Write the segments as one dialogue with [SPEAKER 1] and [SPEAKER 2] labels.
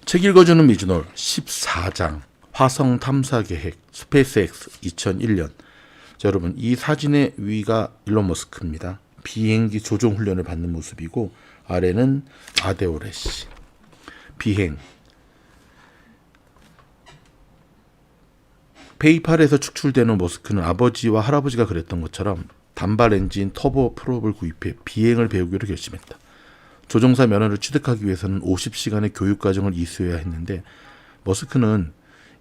[SPEAKER 1] 책 읽어주는 미즈놀 14장 화성 탐사 계획 스페이스X 2001년. 자, 여러분, 이 사진의 위가 일론 머스크입니다. 비행기 조종 훈련을 받는 모습이고 아래는 아데오레 씨. 비행. 페이팔에서 축출되는 머스크는 아버지와 할아버지가 그랬던 것처럼 단발 엔진 터보 프롭을 구입해 비행을 배우기로 결심했다. 조종사 면허를 취득하기 위해서는 50시간의 교육 과정을 이수해야 했는데 머스크는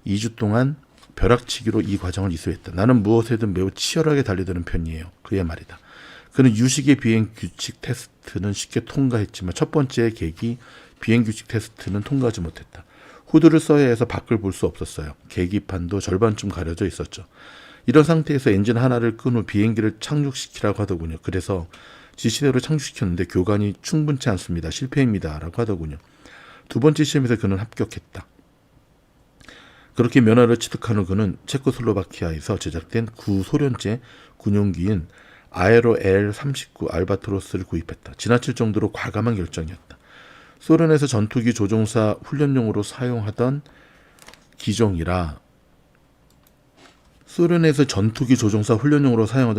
[SPEAKER 1] 2주 동안 벼락치기로 이 과정을 이수했다. 나는 무엇에든 매우 치열하게 달려드는 편이에요. 그의 말이다. 그는 유식의 비행 규칙 테스트는 쉽게 통과했지만 첫 번째 계기 비행 규칙 테스트는 통과하지 못했다. 후드를 써야 해서 밖을 볼 수 없었어요. 계기판도 절반쯤 가려져 있었죠. 이런 상태에서 엔진 하나를 끈 후 비행기를 착륙시키라고 하더군요. 그래서 지시대로 착륙시켰는데 교관이 충분치 않습니다. 실패입니다. 라고 하더군요. 두 번째 시험에서 그는 합격했다. 그렇게 면허를 취득한 후 그는 체코슬로바키아에서 제작된 구소련제 군용기인 아에로 L-39 알바트로스를 구입했다. 지나칠 정도로 과감한 결정이었다. 소련에서 전투기 조종사 훈련용으로 사용하던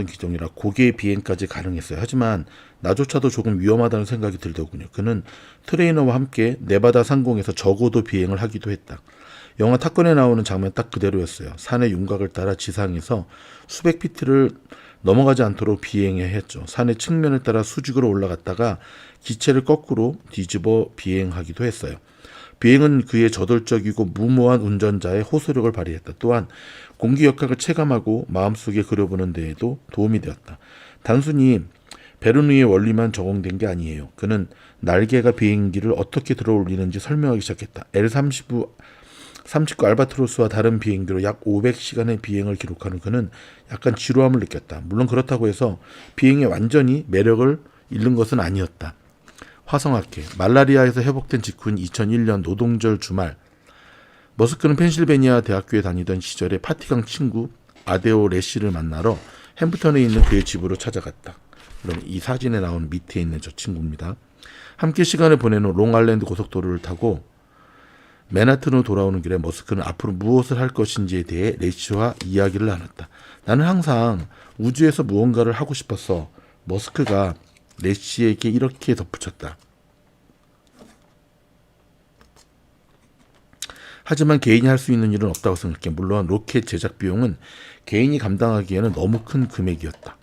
[SPEAKER 1] 기종이라 고개 비행까지 가능했어요. 하지만 나조차도 조금 위험하다는 생각이 들더군요. 그는 트레이너와 함께 네바다 상공에서 저고도 비행을 하기도 했다. 영화 탑건에 나오는 장면 딱 그대로였어요. 산의 윤곽을 따라 지상에서 수백 피트를 넘어가지 않도록 비행해야 했죠. 산의 측면을 따라 수직으로 올라갔다가 기체를 거꾸로 뒤집어 비행하기도 했어요. 비행은 그의 저돌적이고 무모한 운전자의 호소력을 발휘했다. 또한 공기 역학을 체감하고 마음속에 그려보는 데에도 도움이 되었다. 단순히 베르누이의 원리만 적용된 게 아니에요. 그는 날개가 비행기를 어떻게 들어올리는지 설명하기 시작했다. L-39 알바트로스와 다른 비행기로 약 500시간의 비행을 기록한 후 그는 약간 지루함을 느꼈다. 물론 그렇다고 해서 비행에 완전히 매력을 잃는 것은 아니었다. 화성학회, 말라리아에서 회복된 직후인 2001년 노동절 주말, 머스크는 펜실베니아 대학교에 다니던 시절에 파티강 친구 아데오레 씨를 만나러 햄프턴에 있는 그의 집으로 찾아갔다. 그럼 이 사진에 나오는 밑에 있는 저 친구입니다. 함께 시간을 보낸 후 롱아일랜드 고속도로를 타고 맨하튼으로 돌아오는 길에 머스크는 앞으로 무엇을 할 것인지에 대해 레시와 이야기를 나눴다. 나는 항상 우주에서 무언가를 하고 싶었어. 머스크가 레시에게 이렇게 덧붙였다. 하지만 개인이 할 수 있는 일은 없다고 생각해. 물론 로켓 제작 비용은 개인이 감당하기에는 너무 큰 금액이었다.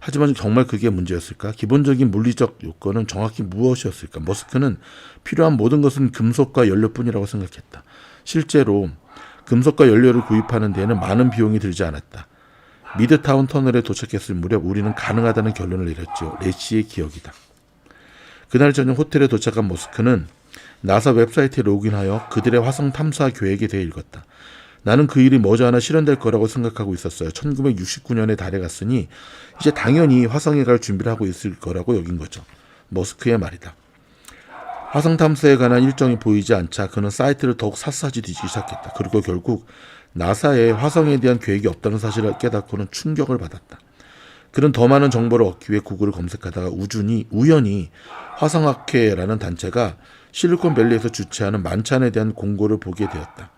[SPEAKER 1] 하지만 정말 그게 문제였을까? 기본적인 물리적 요건은 정확히 무엇이었을까? 머스크는 필요한 모든 것은 금속과 연료뿐이라고 생각했다. 실제로 금속과 연료를 구입하는 데에는 많은 비용이 들지 않았다. 미드타운 터널에 도착했을 무렵 우리는 가능하다는 결론을 내렸죠. 레시의 기억이다. 그날 저녁 호텔에 도착한 머스크는 나사 웹사이트에 로그인하여 그들의 화성 탐사 계획에 대해 읽었다. 나는 그 일이 머지않아 실현될 거라고 생각하고 있었어요. 1969년에 달에 갔으니 이제 당연히 화성에 갈 준비를 하고 있을 거라고 여긴 거죠. 머스크의 말이다. 화성 탐사에 관한 일정이 보이지 않자 그는 사이트를 더욱 샅샅이 뒤지기 시작했다. 그리고 결국 나사에 화성에 대한 계획이 없다는 사실을 깨닫고는 충격을 받았다. 그는 더 많은 정보를 얻기 위해 구글을 검색하다가 우연히 화성학회라는 단체가 실리콘밸리에서 주최하는 만찬에 대한 공고를 보게 되었다.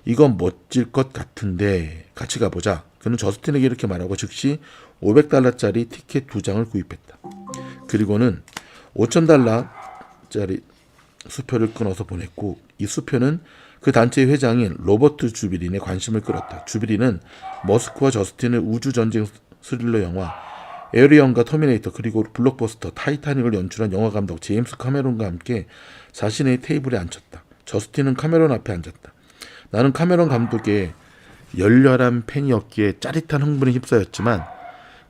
[SPEAKER 1] 이건 멋질 것 같은데 같이 가보자. 그는 저스틴에게 이렇게 말하고 즉시 $500짜리 티켓 2장을 구입했다. 그리고는 $5,000짜리 수표를 끊어서 보냈고 이 수표는 그 단체의 회장인 로버트 주비린의 관심을 끌었다. 주비린은 머스크와 저스틴의 우주전쟁 스릴러 영화 에어리언과 터미네이터 그리고 블록버스터 타이타닉을 연출한 영화감독 제임스 카메론과 함께 자신의 테이블에 앉혔다. 저스틴은 카메론 앞에 앉았다. 나는 카메론 감독의 열렬한 팬이었기에 짜릿한 흥분에 휩싸였지만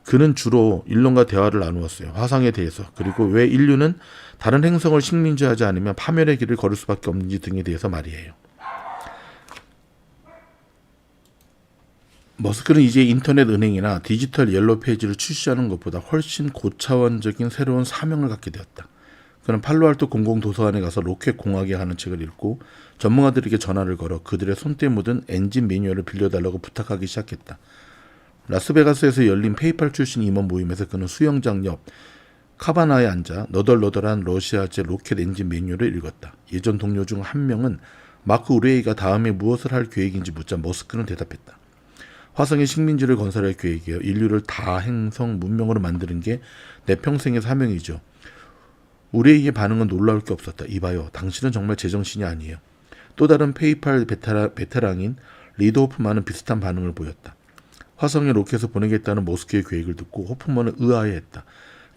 [SPEAKER 1] 그는 주로 일론과 대화를 나누었어요. 화성에 대해서, 그리고 왜 인류는 다른 행성을 식민지하지 않으면 파멸의 길을 걸을 수밖에 없는지 등에 대해서 말이에요. 머스크는 이제 인터넷 은행이나 디지털 옐로우 페이지를 출시하는 것보다 훨씬 고차원적인 새로운 사명을 갖게 되었다. 그는 팔로알토 공공도서관에 가서 로켓 공학에 관한 책을 읽고 전문가들에게 전화를 걸어 그들의 손때 묻은 엔진 매뉴얼을 빌려달라고 부탁하기 시작했다. 라스베가스에서 열린 페이팔 출신 임원 모임에서 그는 수영장 옆 카바나에 앉아 너덜너덜한 러시아제 로켓 엔진 매뉴얼을 읽었다. 예전 동료 중 한 명은 마크 우레이가 다음에 무엇을 할 계획인지 묻자 머스크는 대답했다. 화성에 식민지를 건설할 계획이에요. 인류를 다행성 문명으로 만드는 게 내 평생의 사명이죠. 우레이의 반응은 놀라울 게 없었다. 이봐요. 당신은 정말 제정신이 아니에요. 또 다른 페이팔 베테랑인 리드 호프만은 비슷한 반응을 보였다. 화성에 로켓을 보내겠다는 머스크의 계획을 듣고 호프만은 의아해했다.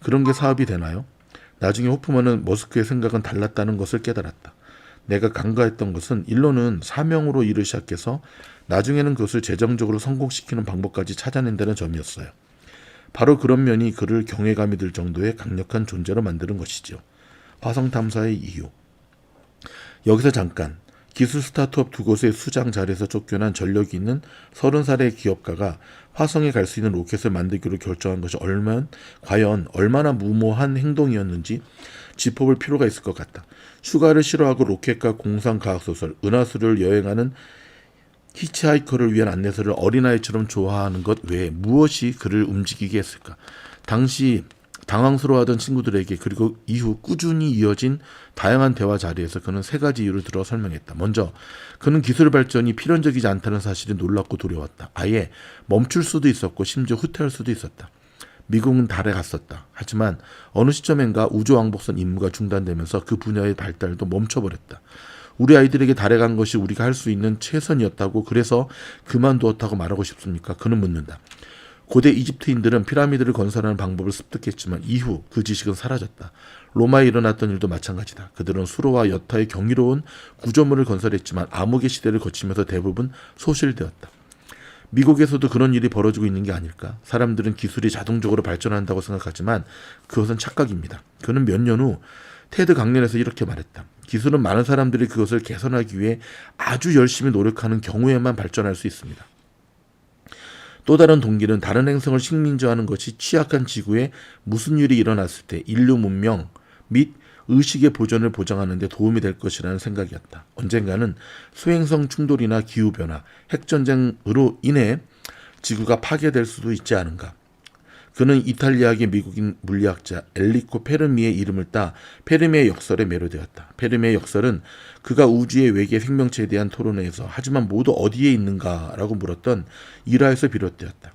[SPEAKER 1] 그런 게 사업이 되나요? 나중에 호프만은 머스크의 생각은 달랐다는 것을 깨달았다. 내가 간과했던 것은 일론은 사명으로 일을 시작해서 나중에는 그것을 재정적으로 성공시키는 방법까지 찾아낸다는 점이었어요. 바로 그런 면이 그를 경외감이 들 정도의 강력한 존재로 만드는 것이죠. 화성 탐사의 이유. 여기서 잠깐. 기술 스타트업 두 곳의 수장 자리에서 쫓겨난 전력이 있는 30살의 기업가가 화성에 갈 수 있는 로켓을 만들기로 결정한 것이 과연 얼마나 무모한 행동이었는지 짚어볼 필요가 있을 것 같다. 휴가를 싫어하고 로켓과 공상 과학소설, 은하수를 여행하는 히치하이커를 위한 안내서를 어린아이처럼 좋아하는 것 외에 무엇이 그를 움직이게 했을까? 당시 당황스러워하던 친구들에게 그리고 이후 꾸준히 이어진 다양한 대화 자리에서 그는 세 가지 이유를 들어 설명했다. 먼저 그는 기술 발전이 필연적이지 않다는 사실이 놀랍고 두려웠다. 아예 멈출 수도 있었고 심지어 후퇴할 수도 있었다. 미국은 달에 갔었다. 하지만 어느 시점엔가 우주왕복선 임무가 중단되면서 그 분야의 발달도 멈춰버렸다. 우리 아이들에게 달에 간 것이 우리가 할 수 있는 최선이었다고 그래서 그만두었다고 말하고 싶습니까? 그는 묻는다. 고대 이집트인들은 피라미드를 건설하는 방법을 습득했지만 이후 그 지식은 사라졌다. 로마에 일어났던 일도 마찬가지다. 그들은 수로와 여타의 경이로운 구조물을 건설했지만 암흑의 시대를 거치면서 대부분 소실되었다. 미국에서도 그런 일이 벌어지고 있는 게 아닐까? 사람들은 기술이 자동적으로 발전한다고 생각하지만 그것은 착각입니다. 그는 몇 년 후 테드 강연에서 이렇게 말했다. 기술은 많은 사람들이 그것을 개선하기 위해 아주 열심히 노력하는 경우에만 발전할 수 있습니다. 또 다른 동기는 다른 행성을 식민지화하는 것이 취약한 지구에 무슨 일이 일어났을 때 인류 문명 및 의식의 보존을 보장하는 데 도움이 될 것이라는 생각이었다. 언젠가는 소행성 충돌이나 기후변화, 핵전쟁으로 인해 지구가 파괴될 수도 있지 않은가. 그는 이탈리아계 미국인 물리학자 엘리코 페르미의 이름을 따 페르미의 역설에 매료되었다. 페르미의 역설은 그가 우주의 외계 생명체에 대한 토론회에서 하지만 모두 어디에 있는가라고 물었던 일화에서 비롯되었다.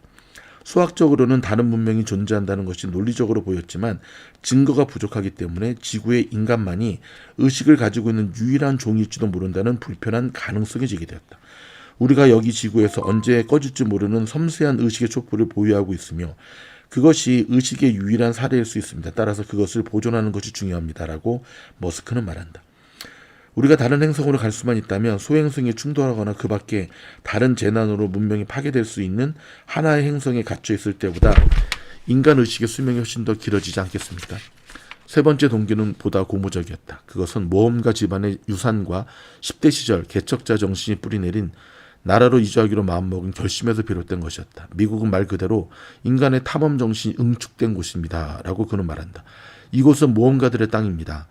[SPEAKER 1] 수학적으로는 다른 문명이 존재한다는 것이 논리적으로 보였지만 증거가 부족하기 때문에 지구의 인간만이 의식을 가지고 있는 유일한 종일지도 모른다는 불편한 가능성이 제기되었다. 우리가 여기 지구에서 언제 꺼질지 모르는 섬세한 의식의 촛불을 보유하고 있으며 그것이 의식의 유일한 사례일 수 있습니다. 따라서 그것을 보존하는 것이 중요합니다라고 머스크는 말한다. 우리가 다른 행성으로 갈 수만 있다면 소행성에 충돌하거나 그 밖에 다른 재난으로 문명이 파괴될 수 있는 하나의 행성에 갇혀 있을 때보다 인간 의식의 수명이 훨씬 더 길어지지 않겠습니까? 세 번째 동기는 보다 고무적이었다. 그것은 모험가 집안의 유산과 10대 시절 개척자 정신이 뿌리내린 나라로 이주하기로 마음먹은 결심에서 비롯된 것이었다. 미국은 말 그대로 인간의 탐험 정신이 응축된 곳입니다. 라고 그는 말한다. 이곳은 모험가들의 땅입니다.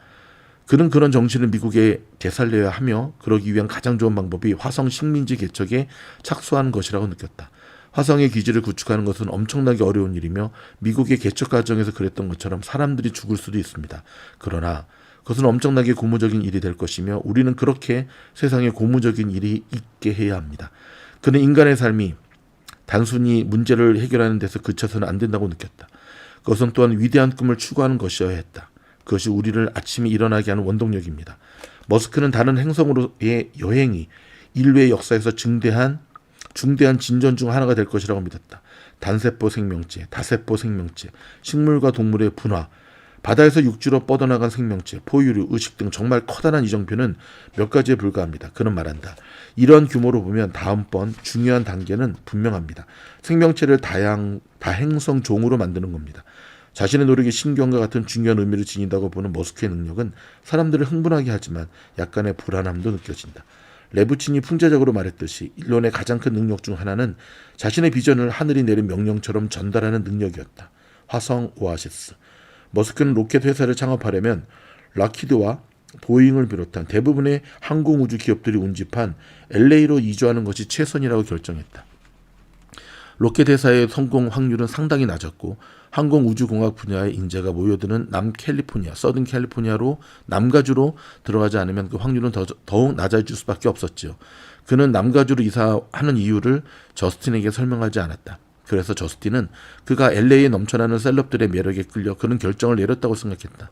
[SPEAKER 1] 그는 그런 정신을 미국에 되살려야 하며 그러기 위한 가장 좋은 방법이 화성 식민지 개척에 착수하는 것이라고 느꼈다. 화성의 기지를 구축하는 것은 엄청나게 어려운 일이며 미국의 개척 과정에서 그랬던 것처럼 사람들이 죽을 수도 있습니다. 그러나 그것은 엄청나게 고무적인 일이 될 것이며 우리는 그렇게 세상에 고무적인 일이 있게 해야 합니다. 그는 인간의 삶이 단순히 문제를 해결하는 데서 그쳐서는 안 된다고 느꼈다. 그것은 또한 위대한 꿈을 추구하는 것이어야 했다. 그것이 우리를 아침에 일어나게 하는 원동력입니다. 머스크는 다른 행성으로의 여행이 인류의 역사에서 중대한 진전 중 하나가 될 것이라고 믿었다. 단세포 생명체, 다세포 생명체, 식물과 동물의 분화, 바다에서 육지로 뻗어나간 생명체, 포유류, 의식 등 정말 커다란 이정표는 몇 가지에 불과합니다. 그는 말한다. 이런 규모로 보면 다음번 중요한 단계는 분명합니다. 생명체를 다행성 종으로 만드는 겁니다. 자신의 노력이 신경과 같은 중요한 의미를 지닌다고 보는 머스크의 능력은 사람들을 흥분하게 하지만 약간의 불안함도 느껴진다. 레부친이 풍자적으로 말했듯이 일론의 가장 큰 능력 중 하나는 자신의 비전을 하늘이 내린 명령처럼 전달하는 능력이었다. 화성 오아시스. 머스크는 로켓 회사를 창업하려면 락히드와 보잉을 비롯한 대부분의 항공우주 기업들이 운집한 LA로 이주하는 것이 최선이라고 결정했다. 로켓 회사의 성공 확률은 상당히 낮았고 항공우주공학 분야의 인재가 모여드는 남캘리포니아, 서든 캘리포니아로 남가주로 들어가지 않으면 그 확률은 더욱 낮아질 수밖에 없었지요. 그는 남가주로 이사하는 이유를 저스틴에게 설명하지 않았다. 그래서 저스틴은 그가 LA에 넘쳐나는 셀럽들의 매력에 끌려 그는 결정을 내렸다고 생각했다.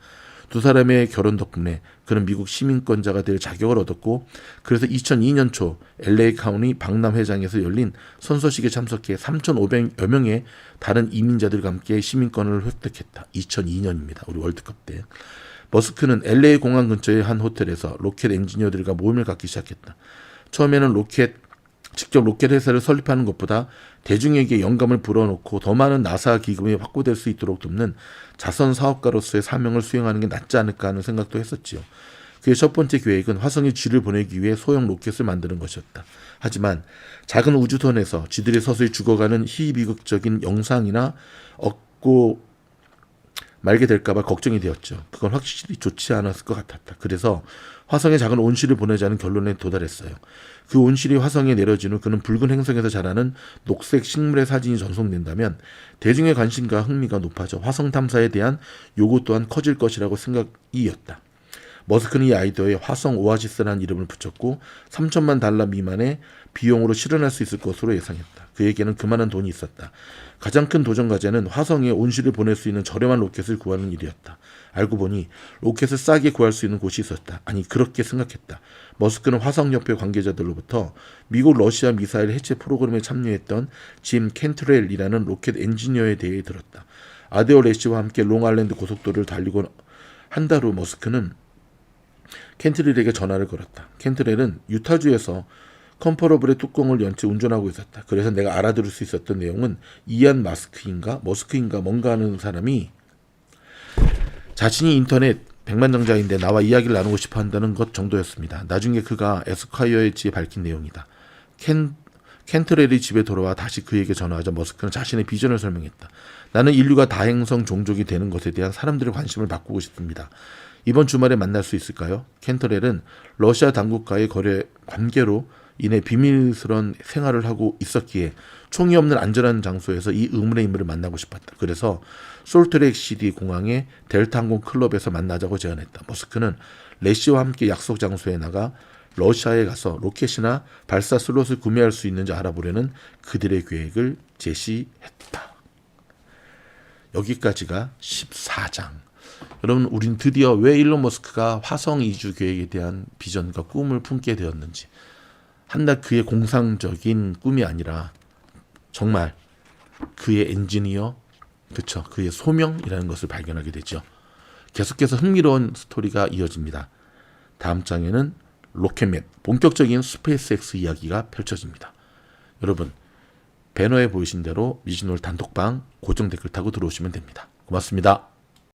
[SPEAKER 1] 두 사람의 결혼 덕분에 그는 미국 시민권자가 될 자격을 얻었고, 그래서 2002년 초 LA 카운티 박람회장에서 열린 선서식에 참석해 3,500여 명의 다른 이민자들과 함께 시민권을 획득했다. 2002년입니다. 우리 월드컵 때. 머스크는 LA 공항 근처의 한 호텔에서 로켓 엔지니어들과 모임을 갖기 시작했다. 처음에는 직접 로켓 회사를 설립하는 것보다 대중에게 영감을 불어넣고 더 많은 나사 기금이 확보될 수 있도록 돕는 자선 사업가로서의 사명을 수행하는 게 낫지 않을까 하는 생각도 했었지요. 그의 첫 번째 계획은 화성에 쥐를 보내기 위해 소형 로켓을 만드는 것이었다. 하지만 작은 우주선에서 쥐들이 서서히 죽어가는 희비극적인 영상이나 얻고 말게 될까봐 걱정이 되었죠. 그건 확실히 좋지 않았을 것 같았다. 그래서 화성에 작은 온실을 보내자는 결론에 도달했어요. 그 온실이 화성에 내려진 후 그는 붉은 행성에서 자라는 녹색 식물의 사진이 전송된다면 대중의 관심과 흥미가 높아져 화성 탐사에 대한 요구 또한 커질 것이라고 생각이었다. 머스크는 이 아이디어에 화성 오아시스라는 이름을 붙였고 $3,000만 미만의 비용으로 실현할 수 있을 것으로 예상했다. 그에게는 그만한 돈이 있었다. 가장 큰 도전 과제는 화성에 온실을 보낼 수 있는 저렴한 로켓을 구하는 일이었다. 알고 보니 로켓을 싸게 구할 수 있는 곳이 있었다. 아니, 그렇게 생각했다. 머스크는 화성협회 관계자들로부터 미국 러시아 미사일 해체 프로그램에 참여했던 짐 캔트렐이라는 로켓 엔지니어에 대해 들었다. 아데오 레시와 함께 롱아일랜드 고속도로를 달리고 한 달 후 머스크는 캔트렐에게 전화를 걸었다. 캔트렐은 유타주에서 컨퍼러블의 뚜껑을 연 채 운전하고 있었다. 그래서 내가 알아들을 수 있었던 내용은 이안 머스크인가 뭔가 하는 사람이 자신이 인터넷 백만장자인데 나와 이야기를 나누고 싶어 한다는 것 정도였습니다. 나중에 그가 에스콰이어에 밝힌 내용이다. 캔트렐이 집에 돌아와 다시 그에게 전화하자 머스크는 자신의 비전을 설명했다. 나는 인류가 다행성 종족이 되는 것에 대한 사람들의 관심을 바꾸고 싶습니다. 이번 주말에 만날 수 있을까요? 캔트렐은 러시아 당국과의 관계로 인해 비밀스러운 생활을 하고 있었기에 총이 없는 안전한 장소에서 이 의문의 인물을 만나고 싶었다. 그래서 솔트레이크 시티 공항의 델타 항공 클럽에서 만나자고 제안했다. 머스크는 레시와 함께 약속 장소에 나가 러시아에 가서 로켓이나 발사 슬롯을 구매할 수 있는지 알아보려는 그들의 계획을 제시했다. 여기까지가 14장. 여러분, 우린 드디어 왜 일론 머스크가 화성 이주 계획에 대한 비전과 꿈을 품게 되었는지, 한낱 그의 공상적인 꿈이 아니라 정말 그의 엔지니어, 그쵸, 그의 소명이라는 것을 발견하게 되죠. 계속해서 흥미로운 스토리가 이어집니다. 다음 장에는 로켓맨, 본격적인 스페이스X 이야기가 펼쳐집니다. 여러분, 배너에 보이신 대로 미진올 단톡방 고정 댓글 타고 들어오시면 됩니다. 고맙습니다.